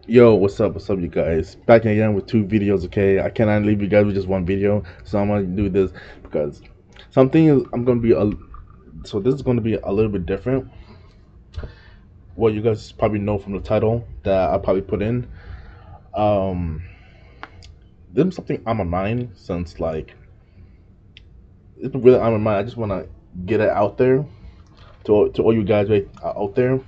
Yo, what's up? What's up, you guys? Back again with two videos, okay? I cannot leave you guys with just one video, so I'm gonna do this because something is I'm gonna be a so this is gonna be a little bit different. What you guys probably know from the title that I probably put in. Um, this is something on my mind since like it's been really on my mind. I just wanna get it out there to all you guys right out there.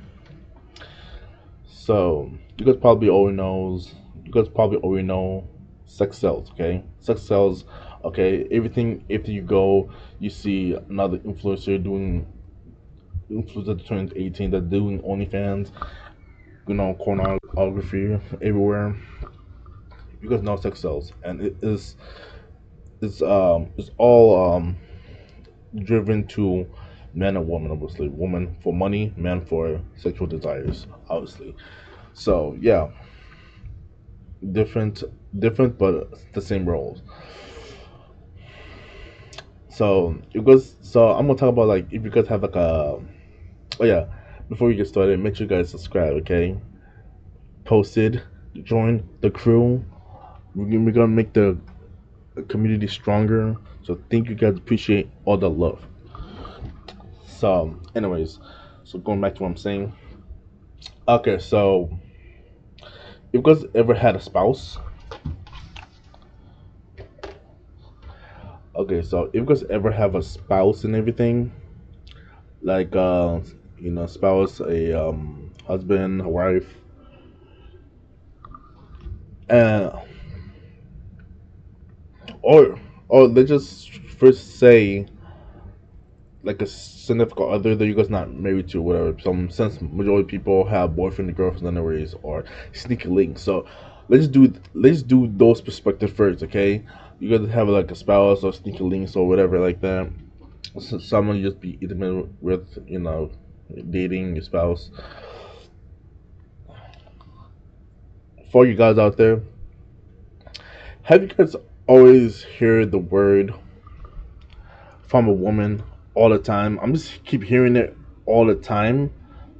So you guys probably already knows. You guys probably already know sex sells. Okay, sex sells. Okay, everything. If you go, you see another influencer doing influencer turns 18 that's doing OnlyFans. You know, pornography everywhere. You guys know sex sells, and it's all driven to men and women. Obviously, woman for money, man for sexual desires. Obviously, so yeah, different different but the same roles. So I'm gonna talk about like if you guys have like a oh yeah, before we get started, make sure you guys subscribe, okay? Posted, join the crew. We're gonna make the community stronger. So thank you guys, appreciate all the love. So anyways, so going back to what I'm saying. Okay, so if you guys ever had a spouse, okay, so if you guys ever have a spouse and everything, like spouse, a husband, a wife, uh, or let's just first say like a significant other that you guys not married to, whatever. Some since majority of people have boyfriend and girlfriends anyways, or sneaky links. So let's do those perspectives first, okay? You guys have like a spouse or sneaky links or whatever like that. So someone you just be intimate with, dating your spouse. For you guys out there, have you guys always heard the word from a woman all the time? I'm just keep hearing it all the time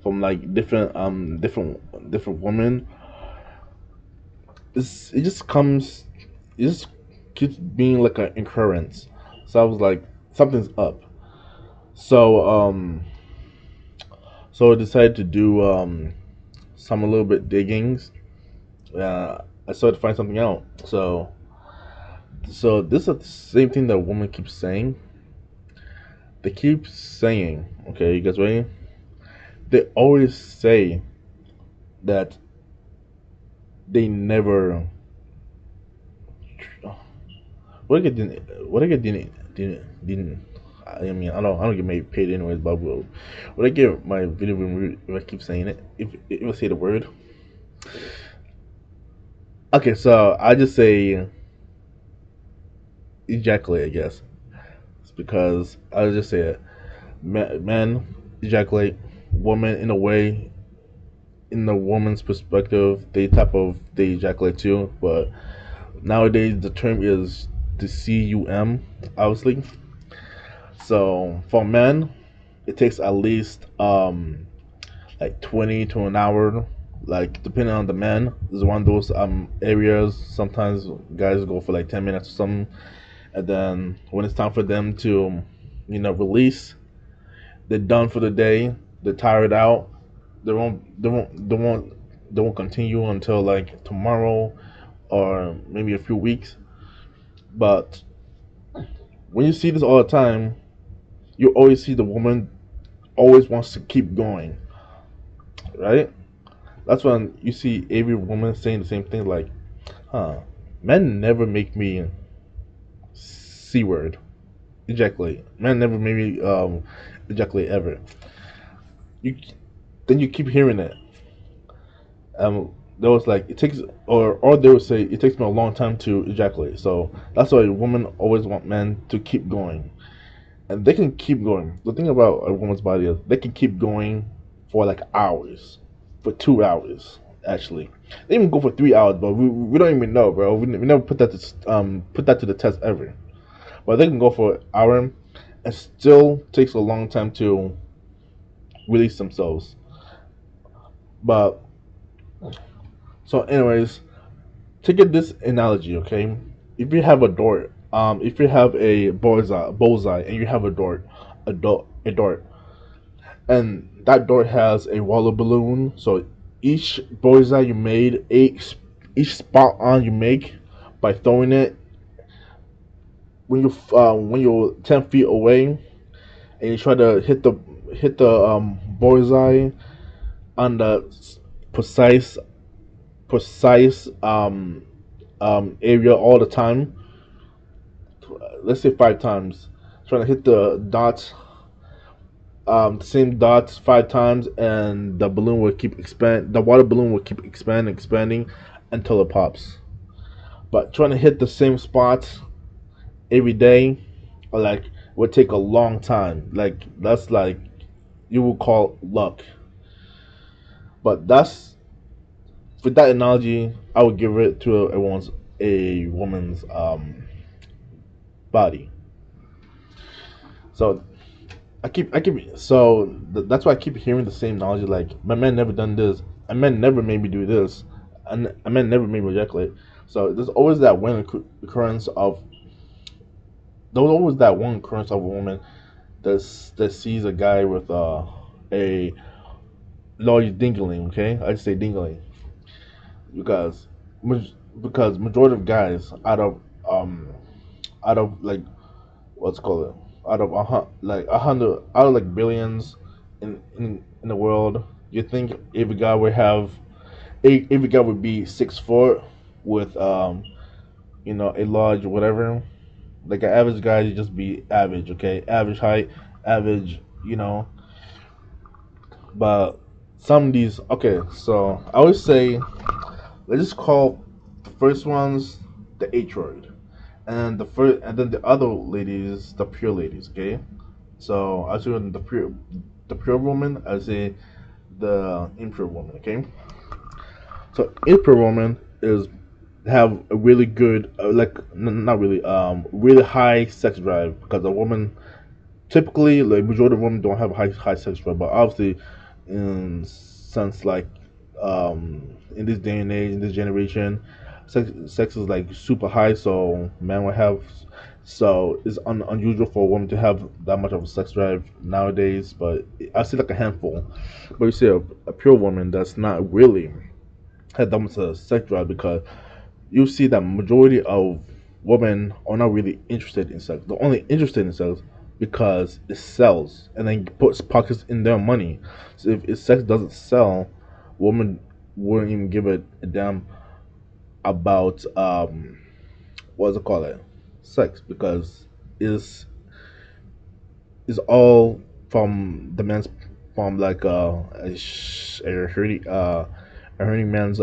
from like different women. It just comes, it just keeps being like an occurrence. So I was like, something's up. So so I decided to do some a little bit diggings. I started to find something out. So this is the same thing that woman keeps saying. They keep saying, okay, you guys ready? They always say that they never. What I get didn't. I mean, I don't get paid anyways, but would I get my video if I keep saying it? If I say the word, okay. So I just say ejaculate, I guess. It's because I just say it. Men ejaculate, woman in a way, in the woman's perspective, they ejaculate too, but nowadays the term is the cum, obviously. So for men, it takes at least like 20 to an hour, like depending on the man. There's one of those areas. Sometimes guys go for like 10 minutes or something, and then when it's time for them to, release, they're done for the day. They're tired out. They won't continue until like tomorrow or maybe a few weeks. But when you see this all the time, you always see the woman always wants to keep going, right? That's when you see every woman saying the same thing, like, "Huh, men never make me c word ejaculate. Men never made me ejaculate ever." You then you keep hearing it. There was like it takes, or they would say it takes me a long time to ejaculate. So that's why women always want men to keep going, and they can keep going. The thing about a woman's body is they can keep going for like hours, for 2 hours actually. They even go for 3 hours, but we don't even know, bro. We never put that to the test ever. But they can go for an hour, and still takes a long time to release themselves. But So, anyways, to get this analogy, okay, if you have a dart, if you have a bullseye, and you have a dart, and that dart has a water balloon. So each bullseye you made, each spot on you make by throwing it when you're 10 feet away, and you try to hit the bullseye on the precise area all the time. Let's say 5 times, trying to hit the same dots 5 times, and the water balloon will keep expanding until it pops. But trying to hit the same spots every day, like, would take a long time. Like, that's like you would call luck. But that's for that analogy, I would give it to a woman's body. So that's why I keep hearing the same knowledge. Like, my man never done this. A man never made me do this, and a man never made me ejaculate. So there's always that one occurrence of there's always that one occurrence of a woman that sees a guy with a large dingling. Okay, I just say dingling because because majority of guys um out of like, what's it called, out of like 100, out of like billions in the world, you think every guy would be 6 foot with a large whatever. Like, an average guy would just be average, okay, average height, average, but some of these, okay, so I would say, let's just call the first ones the H-word, and then the other ladies the pure ladies, okay. So I say the pure woman, I say the impure woman, okay. So impure woman is have a really good, not really, really high sex drive, because a woman typically, like, majority of women don't have high sex drive, but obviously, in sense, like, in this day and age, in this generation, sex is like super high, so men will have. So it's unusual for a woman to have that much of a sex drive nowadays, but I see like a handful. But you see a pure woman that's not really had that much of a sex drive, because you see that majority of women are not really interested in sex. They're only interested in sex because it sells, and then puts pockets in their money. So if sex doesn't sell, women wouldn't even give a damn about what's it called it, sex, because it's it's all from the man's, from like a hurting man's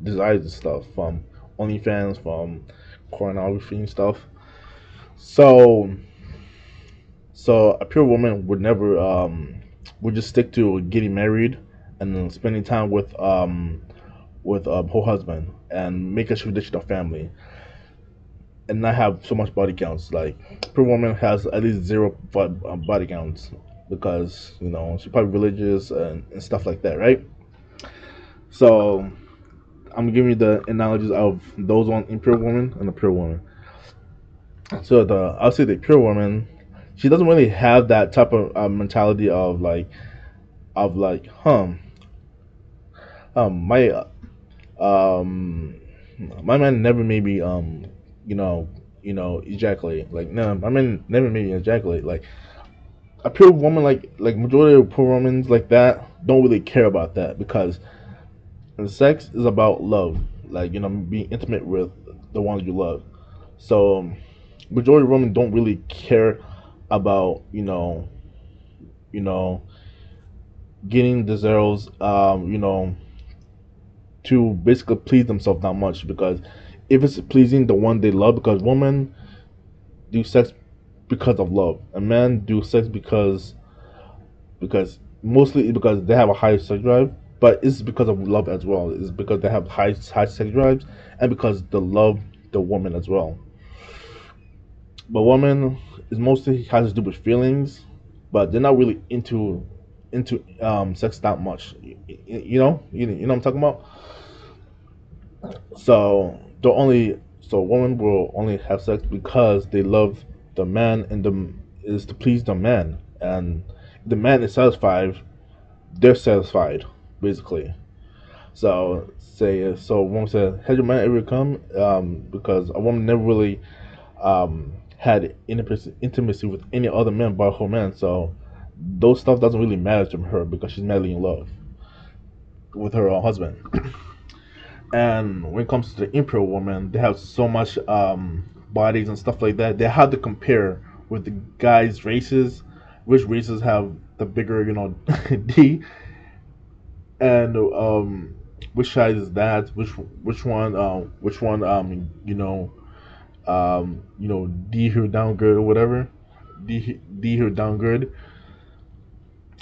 desires and stuff, from OnlyFans, from pornography and stuff. So so a pure woman would never would just stick to getting married and then spending time with her husband and make a traditional family, and not have so much body counts. Like, pure woman has at least zero body counts, because she's probably religious and stuff like that, right? So I'm giving you the analogies of those on impure woman and the pure woman. So I'll say the pure woman, she doesn't really have that type of mentality of like, my um my man never made me you know ejaculate. Like, no, my man never made me ejaculate. Like, a pure woman, like majority of pure women like that don't really care about that, because sex is about love, like, being intimate with the ones you love. So majority of women don't really care about you know getting the zeros, to basically please themselves that much, because if it's pleasing the one they love, because women do sex because of love, and men do sex because mostly because they have a high sex drive, but it's because of love as well. It's because they have high sex drives, and because they love the woman as well. But woman is mostly has to do with feelings, but they're not really into. into sex that much. You know what I'm talking about. So women will only have sex because they love the man, and the is to please the man, and the man is satisfied. They're satisfied, basically. So so woman said, "Has your man ever come?" Because a woman never really had intimacy with any other man but her man. So those stuff doesn't really matter to her because she's madly in love with her husband. And when it comes to the imperial woman, they have so much bodies and stuff like that. They have to compare with the guys' races, which races have the bigger, D, and which side is that? Which one? D here down good or whatever. D here down good.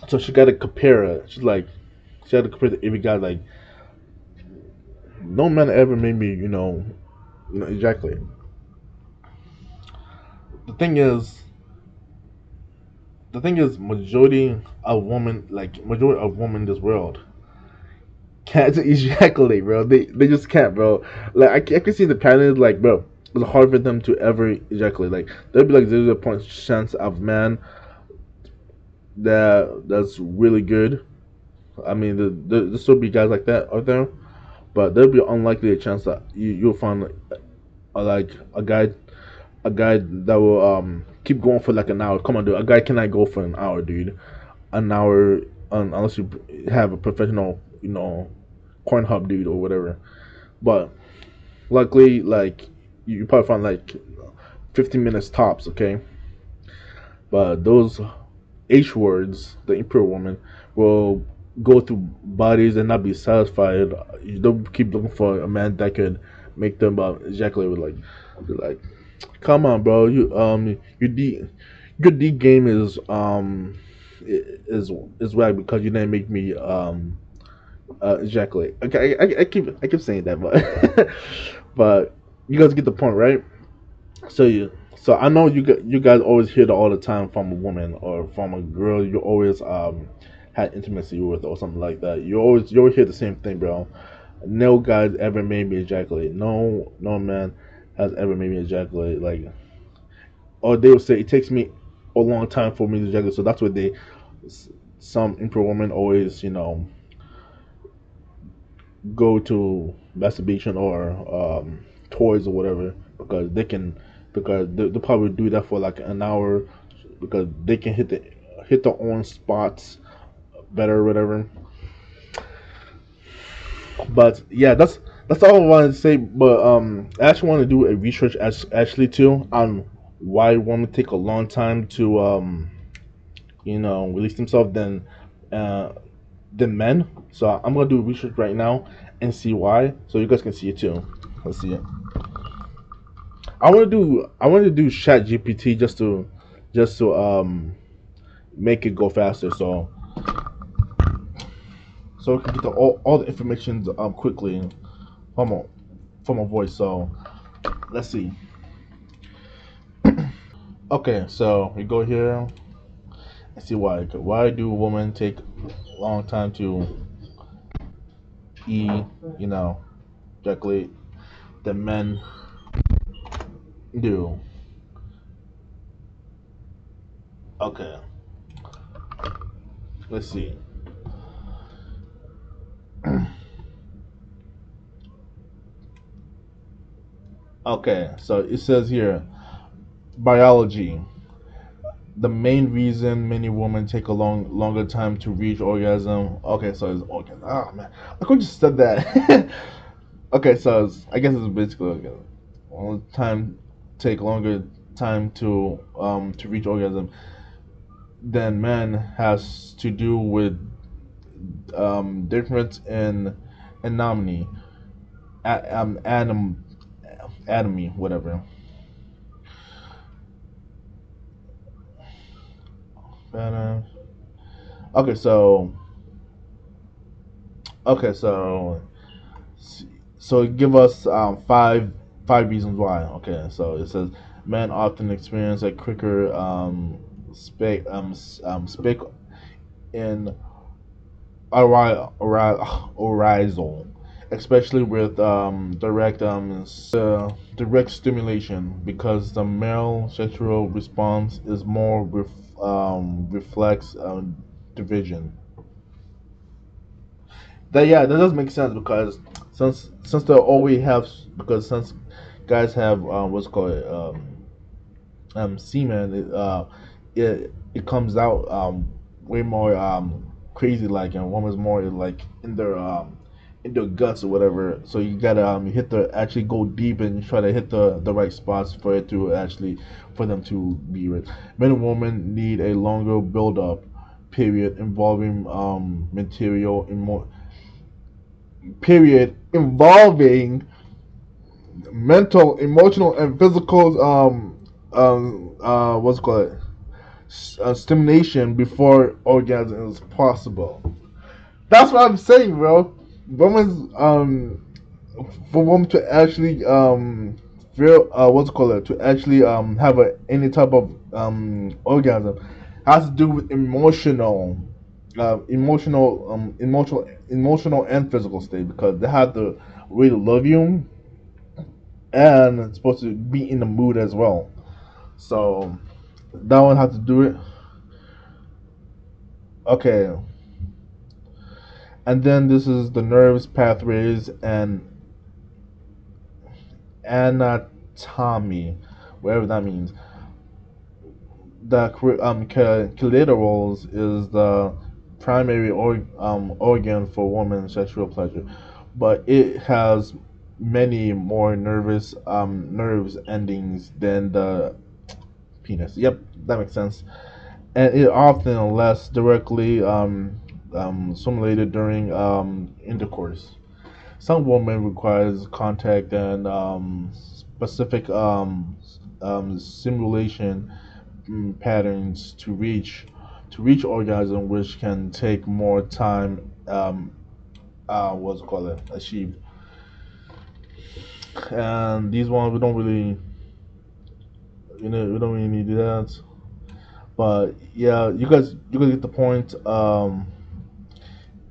So she got to compare it. She had to compare to every guy. Like no man ever made me, ejaculate. The thing is, majority of women in this world can't ejaculate, bro. They just can't, bro. Like I can see the patterns, like, bro. It's hard for them to ever ejaculate. Like there'll be like 0.0 chance of man that's really good. I mean, there'll still be guys like that out there, but there'll be unlikely a chance that you'll find like a guy that will keep going for like an hour. Come on, dude. A guy cannot go for an hour, dude. An hour unless you have a professional, corn hub dude or whatever. But luckily, like you probably find like 15 minutes tops. Okay, but those H words, the imperial woman, will go through bodies and not be satisfied. They'll keep looking for a man that could make them ejaculate with like, come on, bro. Your D game is whack because you didn't make me ejaculate. Okay, I keep saying that, but but you guys get the point, right? So I know you guys always hear that all the time from a woman or from a girl you always had intimacy with or something like that. You always hear the same thing, bro. No guys ever made me ejaculate. No man has ever made me ejaculate. Like, or they will say it takes me a long time for me to ejaculate. So that's what some impro women always go to masturbation or toys or whatever because they'll probably do that for like an hour because they can hit the on spots better or whatever. But yeah, that's all I wanted to say. But I actually want to do a research actually too on why women take a long time to release themselves uh, than men. So I'm gonna do research right now and see why, so you guys can see it too. Let's see it. I want to do Chat GPT just to make it go faster. So we can get all the information quickly from a voice. So let's see. Okay, so we go here and see why. Why do women take a long time to e you know ejaculate than men do? Okay, let's see. Okay, so it says here biology. The main reason many women take a longer time to reach orgasm. Okay, so it's orgasm. Oh man, I could just said that. Okay, so I guess it's basically orgasm. Well, time take longer time to reach orgasm than men has to do with difference in anatomy, atom, anatomy, whatever. Uh, Okay, so okay, so give us five reasons why. Okay, so it says men often experience a quicker spec in arousal, especially with direct stimulation, because the male sexual response is more reflex division. That yeah, that does make sense because since they always have because since guys have what's it called semen, it comes out way more crazy like, and woman's more like in their guts or whatever. So you gotta hit the actually go deep and try to hit the right spots for it to actually for them to be rich. Men and women need a longer build up period involving material period involving mental, emotional, and physical what's it called stimulation before orgasm is possible. That's what I'm saying, bro. Women's for women to actually feel what's it called to actually have any type of orgasm has to do with emotional and physical state, because they have to really love you and it's supposed to be in the mood as well. So that one had to do it. Okay, and then this is the nerves, pathways, and anatomy, whatever that means. The clitoris is the primary organ for women's sexual pleasure, but it has many more nerves endings than the penis. Yep, that makes sense. And it often less directly stimulated during intercourse. Some women requires contact and specific simulation patterns to reach orgasm, which can take more time. What's it called? Achieve. And these ones we don't really, we don't really need that. But yeah, you guys get the point.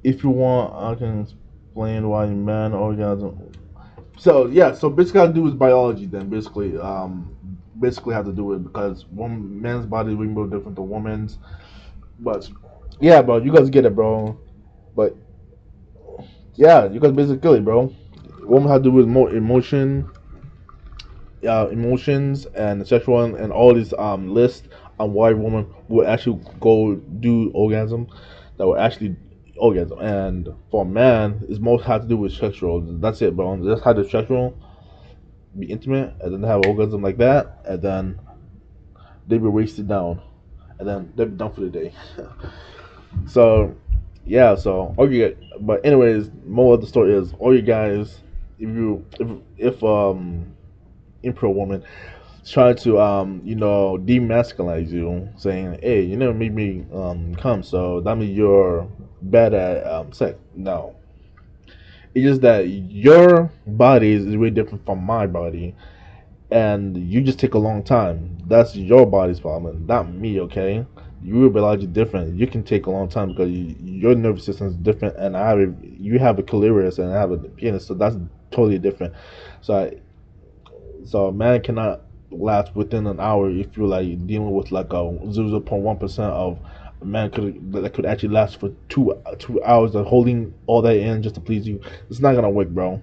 If you want, I can explain why man orgasm. So yeah, so basically, I do is biology. Then basically have to do it because one man's body is way more different than woman's. But yeah, bro, you guys get it, bro. But yeah, you guys basically, bro. Woman have to do with more emotions and sexual and all these lists on why women would actually go do orgasm, that would actually orgasm. And for a man, it's most had to do with sexual. That's it, bro. Just have the sexual be intimate and then have orgasm like that, and then they be wasted down, and then they're done for the day. So yeah, so all you get. But anyways, more of the story is all you guys, if impro woman try to demasculinize you, saying, "Hey, you never made me come, so that means you're bad at sex." No, it's just that your body is really different from my body, and you just take a long time. That's your body's problem, not me. Okay, your biology different. You can take a long time because your nervous system is different, and you have a clitoris and I have a penis, so that's totally different. So so a man cannot last within an hour if you're like dealing with like a 0.1% of a man that could actually last for 2 hours of holding all that in just to please you. It's not gonna work, bro.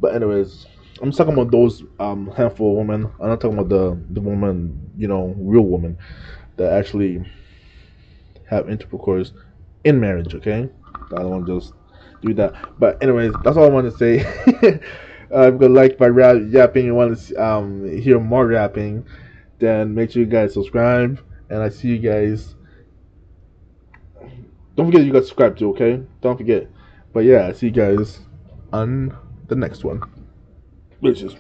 But anyways, I'm talking about those handful of women. I'm not talking about the woman, real woman that actually have intercourse in marriage. Okay, I don't want to just do that. But anyways, that's all I want to say. If you like my rap yapping and want to hear more rapping, then make sure you guys subscribe. And I see you guys. Don't forget you guys subscribe too. Okay, don't forget. But yeah, I see you guys on the next one. Bitches.